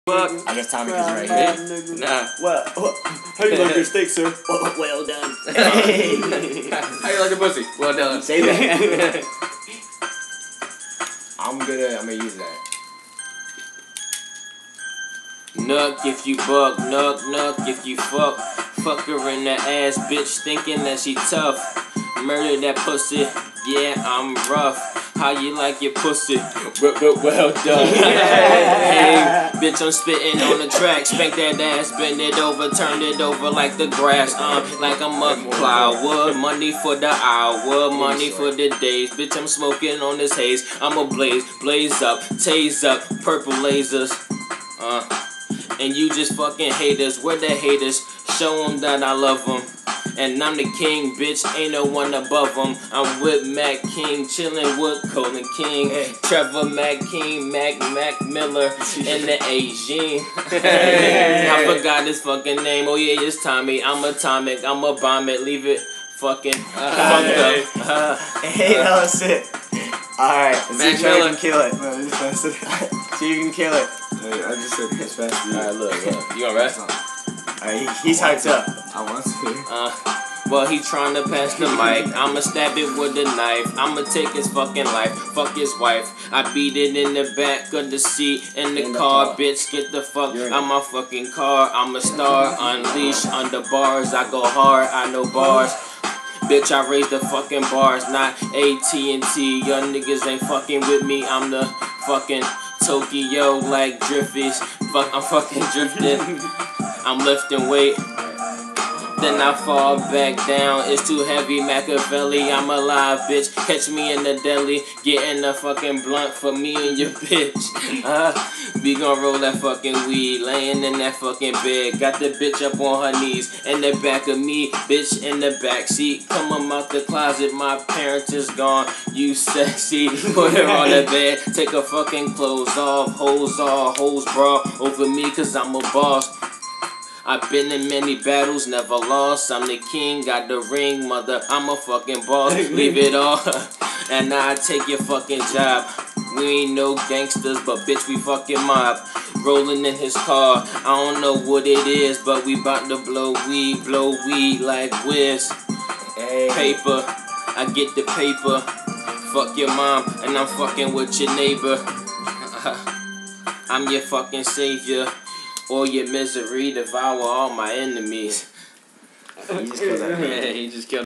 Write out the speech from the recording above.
I guess Tommy is right here. Nah. What? How do you like your steak, sir? Well done. How you like the pussy? Well done. Say that. I'm gonna use that. Nuck if you buck, nuck if you fuck. Fuck her in the ass, bitch, thinking that she tough. Murder that pussy, yeah, I'm rough. How you like your pussy? Well done. Hey, bitch, I'm spitting on the track. Spank that ass, bend it over, turn it over like the grass. Like I'm a plywood. Money for the hour, money for the days. Bitch, I'm smoking on this haze. I'm a blaze up, tase up, purple lasers. And you just fucking haters. Where the haters? Show them that I love them. And I'm the king, bitch, ain't no one above them. I'm with Mac King, chillin' with Colin King. Trevor Mac King, Mac Miller, and the Asian. I forgot his fucking name. Oh yeah, it's Tommy. I'm atomic, I'ma bomb it, leave it fucking fucked up. Hey, that was it. Alright, see if you can kill it. No, you just said it. See if you can kill it. Hey, I just said as fast as you. Alright, look. You gonna rest? Alright, he's hyped up. I want to. Well, he tryna pass the mic. I'ma stab it with a knife. I'ma take his fucking life. Fuck his wife. I beat it in the back of the seat in the car. Bitch, get the fuck out my fucking car. I'm a star. Unleash under bars. I go hard. I know bars. Bitch, I raise the fucking bars, not AT&T. Young niggas ain't fucking with me. I'm the fucking Tokyo like Drifties. Fuck, I'm fucking drifting. I'm lifting weight. Then I fall back down. It's too heavy, Machiavelli. I'm alive, bitch. Catch me in the deli. Getting a fucking blunt for me and your bitch. We gon' roll that fucking weed. Laying in that fucking bed. Got the bitch up on her knees. In the back of me, bitch in the back seat. Come on out the closet. My parents is gone. You sexy. Put her on the bed. Take her fucking clothes off. Hoes bra over me cause I'm a boss. I've been in many battles, never lost. I'm the king, got the ring, mother. I'm a fucking boss. Leave it all, and now I take your fucking job. We ain't no gangsters, but bitch, we fucking mob. Rolling in his car, I don't know what it is, but we bout to blow weed like whiz. Paper, I get the paper. Fuck your mom, and I'm fucking with your neighbor. I'm your fucking savior. Or your misery, devour all my enemies. He just killed that man. Yeah, he just killed